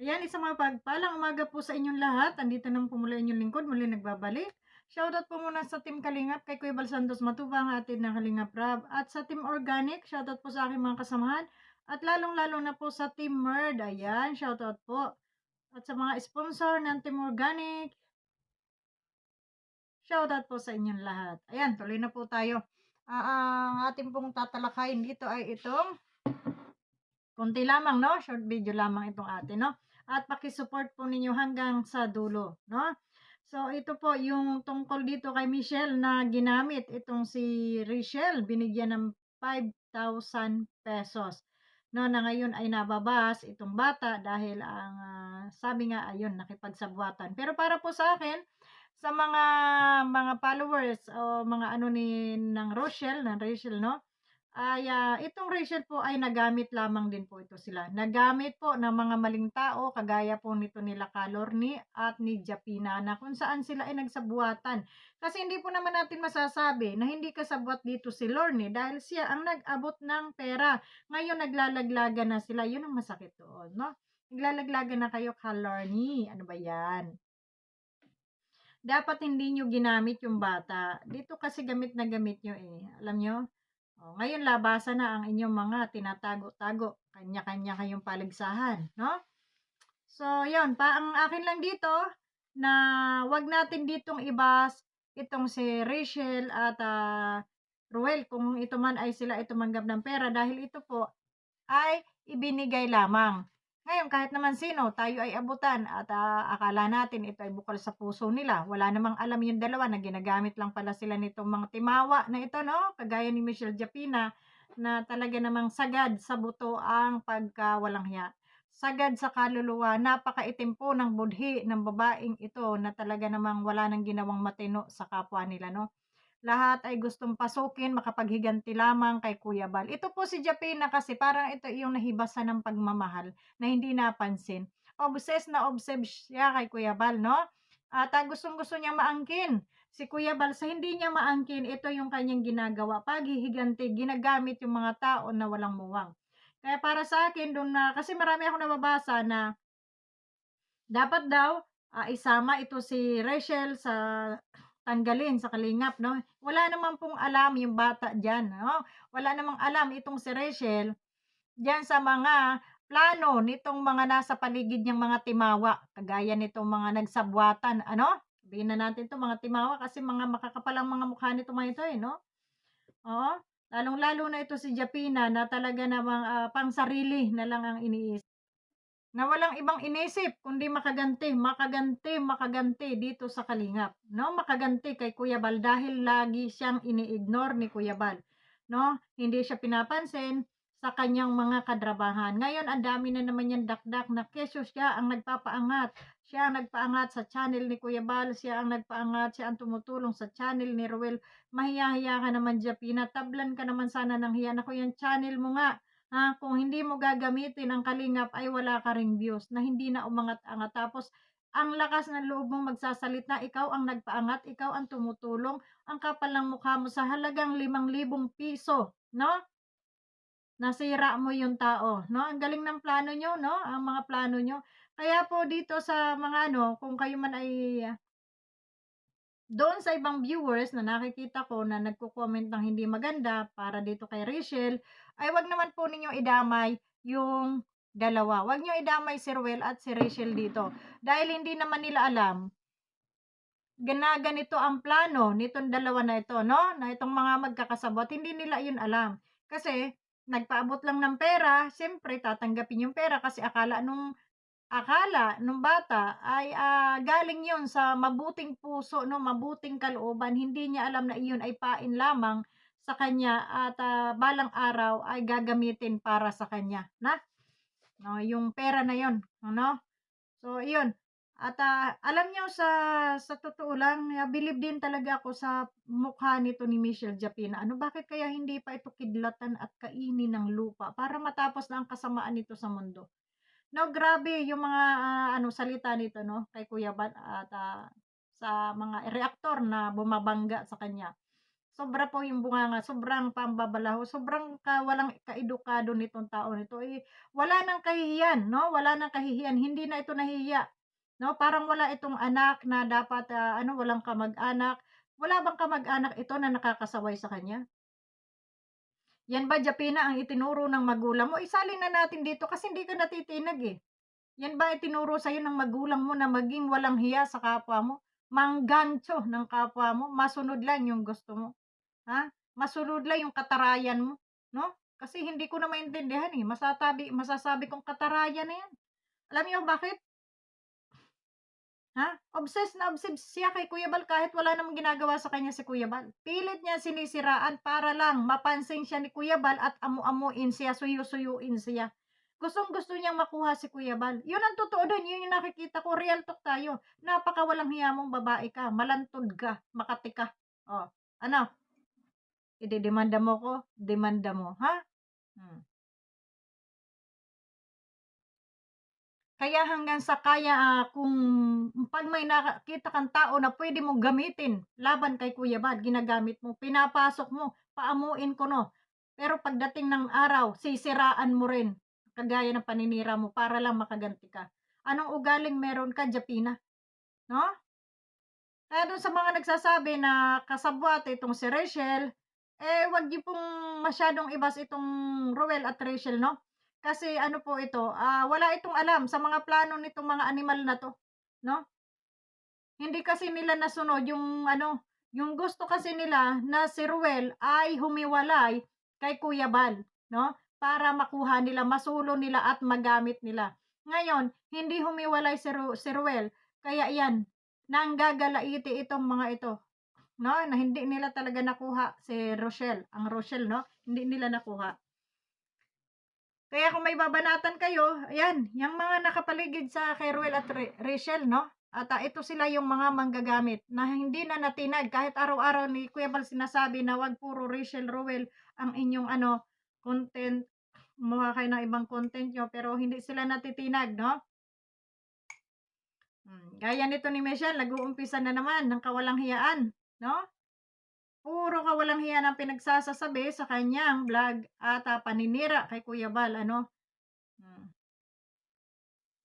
Ayan, isang mapagpalang umaga po sa inyong lahat. Andito naman po muli inyong lingkod, muli nagbabalik. Shoutout po muna sa Team Kalingap, kay Kuya Bal Santos Matubang, atid ng Kalingap Rab. At sa Team Organic, shoutout po sa aking mga kasamahan. At lalong-lalo na po sa Team Merd. Ayan, shoutout po. At sa mga sponsor ng Team Organic, shoutout po sa inyong lahat. Ayan, tuloy na po tayo. Ang ating pong tatalakayin dito ay itong konti lamang, no? Short video lamang itong atin, no? At paki-support po ninyo hanggang sa dulo, no? So, ito po yung tungkol dito kay Michelle na ginamit itong si Richelle, binigyan ng 5,000 pesos. No, na ngayon ay nababas itong bata dahil ang sabi nga ayun nakipagsabuatan. Pero para po sa akin, sa mga followers o mga ano ni ng Rochelle, ng Rachel, no? Ay, itong Rachel po ay nagamit lamang din po ito sila. Nagamit po ng mga maling tao kagaya po nito nila Kalorni at ni Japina na kung saan sila ay nagsabuatan. Kasi hindi po naman natin masasabi na hindi kasabwat dito si Lorne dahil siya ang nag-abot ng pera. Ngayon naglalaglagan na sila. Yun ang masakit doon, no? Naglalaglagan na kayo, Kalorni. Ano ba yan? Dapat hindi nyo ginamit yung bata. Dito kasi gamit na gamit nyo eh. Alam nyo? Oh, ngayon labasan na ang inyong mga tinatago-tago. Kanya-kanya kayong paligsahan, no? So, 'yun pa ang akin lang dito na 'wag natin ditong ibas itong si Rachel at Ruel kung ito man ay sila ay tumanggap ng pera dahil ito po ay ibinigay lamang. Ngayon, kahit naman sino, tayo ay abutan at akala natin ito ay bukal sa puso nila. Wala namang alam yung dalawa na ginagamit lang pala sila nitong mga timawa na ito, no? Kagaya ni Michelle Japina na talaga namang sagad sa buto ang pagkawalang hiya. Sagad sa kaluluwa, napakaitim po ng budhi ng babaeng ito na talaga namang wala nang ginawang matino sa kapwa nila, no? Lahat ay gustong pasukin, makapaghiganti lamang kay Kuya Bal. Ito po si Japina kasi parang ito yung nahibasan ng pagmamahal na hindi napansin. Obsessed siya kay Kuya Bal, no? At gustong-gusto niyang maangkin si Kuya Bal sa hindi niya maangkin, ito yung kanyang ginagawa. Paghihiganti, ginagamit yung mga tao na walang muwang. Kaya para sa akin, doon na, kasi marami ako nababasa na dapat daw, isama ito si Rachel sa tanggalin sa kalingap 'no. Wala naman pong alam yung bata diyan 'no. Wala namang alam itong si Rachel diyan sa mga plano nitong mga nasa paligid niyang mga timawa, kagaya nitong mga nagsabwatan ano, sabihin na natin 'to mga timawa kasi mga makakapal ang mga mukha nitong mga ito, eh, 'no? Oo, lalong-lalo na ito si Japina na talaga namang, pangsarili na lang ang iniisip. Na walang ibang inisip kundi makaganti, makaganti, makaganti dito sa Kalingap, 'no? Makaganti kay Kuya Bal dahil lagi siyang ini-ignore ni Kuya Bal, 'no? Hindi siya pinapansin sa kanyang mga kadrabahan. Ngayon ang dami na naman niyang dakdak na kesyo siya ang nagpapaangat. Siya ang nagpaangat sa channel ni Kuya Bal, siya ang nagpaangat, siya ang tumutulong sa channel ni Ruel. Mahiya-hiya ka naman diyan, tablan ka naman sana ng hiya. Naku, yung channel mo nga. Kung hindi mo gagamitin ang kalingap ay wala ka ring views na hindi na umangat-angat. Tapos ang lakas ng loob mong magsasalita, ikaw ang nagpaangat, ikaw ang tumutulong, ang kapal ng mukha mo sa halagang 5,000 piso, 'no? Nasira mo yung tao, 'no? Ang galing ng plano niyo, 'no? Ang mga plano niyo. Kaya po dito sa mga ano, kung kayo man ay doon sa ibang viewers na nakikita ko na nagko-comment ng hindi maganda para dito kay Rachel, ay wag naman po ninyong idamay yung dalawa. Wag niyo idamay si Ruel at si Rachel dito. Dahil hindi naman nila alam ganito ang plano nitong dalawa na ito, no? Na itong mga magkakasabwat, hindi nila yun alam. Kasi nagpaabot lang ng pera, siyempre tatanggapin yung pera kasi akala nung bata ay, galing 'yun sa mabuting puso 'no, mabuting kalooban. Hindi niya alam na iyon ay pain lamang sa kanya at, balang araw ay gagamitin para sa kanya na, 'no, yung pera na 'yun, ano. So iyon, at, alam niyo sa totoo lang, bilib din talaga ako sa mukha nito ni Michelle Japina. Ano, bakit kaya hindi pa ito kidlatan at kainin ng lupa para matapos na ang kasamaan nito sa mundo? No, grabe yung mga, ano salita nito 'no, kay Kuya Bal at, sa mga reaktor na bumabangga sa kanya. Sobra po yung bunganga, sobrang pambabalaho, sobrang walang kaedukado nitong tao nito, eh, wala ng kahihiyan 'no, wala ng kahihiyan, hindi na ito nahihiya 'no, parang wala itong anak na dapat, ano, walang kamag-anak. Wala bang kamag-anak ito na nakakasaway sa kanya? Yan ba, Japina, ang itinuro ng magulang mo? Isalin na natin dito kasi hindi ka natitinag, eh. Yan ba itinuro sa'yo ng magulang mo na maging walang hiya sa kapwa mo, manggancho ng kapwa mo, masunod lang yung gusto mo? Ha? Masunod lang yung katarayan mo, 'no? Kasi hindi ko na maintindihan, eh, masasabi kong katarayan na 'yan. Alam niyo bakit? Ha? Obsessed siya kay Kuya Bal kahit wala namang ginagawa sa kanya si Kuya Bal. Pilit niya sinisiraan para lang mapansin siya ni Kuya Bal at amu-amuin siya, suyu-suyuin siya. Gustong-gusto niyang makuha si Kuya Bal. 'Yun ang totoo do'n, 'yun yung nakikita ko, real talk tayo. Napakawalang hiya mong babae ka, malantod ka, makati ka. Oh, ano, idedemanda mo ko, demanda mo, ha? Hmm. Kaya hanggang sa kaya, kung 'pag may nakita kang tao na puwede mong gamitin laban kay Kuya Bal, ginagamit mo, pinapasok mo, paamuin ko 'no. Pero pagdating ng araw, sisiraan mo rin, kagaya ng paninira mo para lang makaganti ka. Anong ugaling meron ka, Japina, 'no? Kaya dun sa mga nagsasabi na kasabwat itong si Rachel, eh, wag niyo pong masyadong ibas itong Ruel at Rachel 'no? Kasi ano po ito, wala itong alam sa mga plano nitong mga animal na 'to, 'no? Hindi kasi nila nasunod yung ano, yung gusto kasi nila na si Ruel ay humiwalay kay Kuya Bal, 'no? Para makuha nila, masulo nila at magamit nila. Ngayon, hindi humiwalay si Ruel, kaya 'yan, nanggagalaiti itong mga ito, 'no, na hindi nila talaga nakuha si Rochelle, ang Rochelle 'no, hindi nila nakuha. Kaya kung may babanatan kayo, ayan, yang mga nakapaligid sa kay Ruel at Rachel 'no, at, ito sila yung mga manggagamit na hindi na natinag kahit araw-araw ni Kuya Bal sinasabi na wag puro Rachel, Ruel ang inyong ano, content, gumawa kayo ng ibang content niyo pero hindi sila natitinag 'no. Gaya nito ni Michelle nag-uumpisa na naman ng kawalang hiyaan 'no. Puro kawalang hiya ang pinagsasasabi sa kanyang vlog at, paninira kay Kuya Bal ano. Hmm.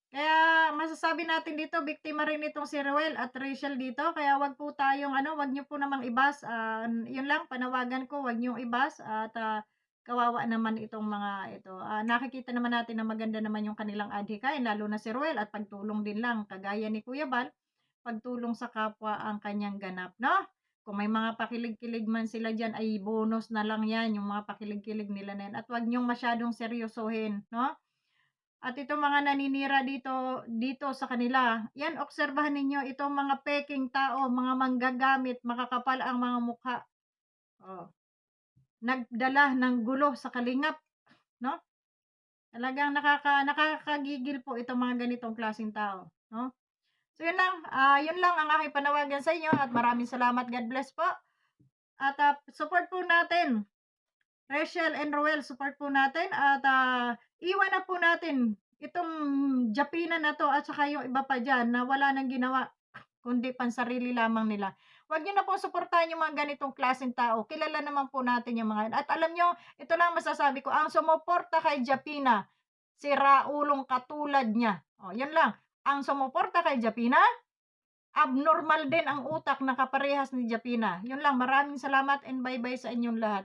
Kaya masasabi natin dito biktima rin itong si Ruel at Rachel dito kaya 'wag po tayong ano, 'wag niyo po namang ibas, 'yun lang panawagan ko 'wag niyong ibas at, kawawa naman itong mga ito. Nakikita naman natin na maganda naman yung kanilang adhikain lalo na si Ruel at pagtulong din lang kagaya ni Kuya Bal, pagtulong sa kapwa ang kanyang ganap 'no? Kung may mga pakilig-kilig man sila diyan ay bonus na lang 'yan, yung mga pakilig-kilig nila na 'yan at 'wag niyong masyadong seryosohin 'no? At itong mga naninira dito dito sa kanila, 'yan obserbahan ninyo itong mga pekeng tao, mga manggagamit, makakapal ang mga mukha, oh, nagdala ng gulo sa kalingap, 'no? Talagang nakakagigil po itong mga ganitong klaseng tao, 'no? So 'yun lang ang aking panawagan sa inyo at maraming salamat. God bless po at, support po natin Rachel and Roel, support po natin at, iwan na po natin itong Japina na 'to at saka yung iba pa diyan na wala ng ginawa kundi pansarili lamang nila. Huwag niyo na pong suportahan yung mga ganitong klaseng tao, kilala naman po natin yung mga 'yan at alam niyo, ito lang masasabi ko, ang sumuporta kay Japina, siraulong katulad niya. Oh, 'yun lang. Ang sumuporta kay Japina, abnormal din ang utak na kaparehas ni Japina. 'Yun lang, maraming salamat and bye-bye sa inyong lahat.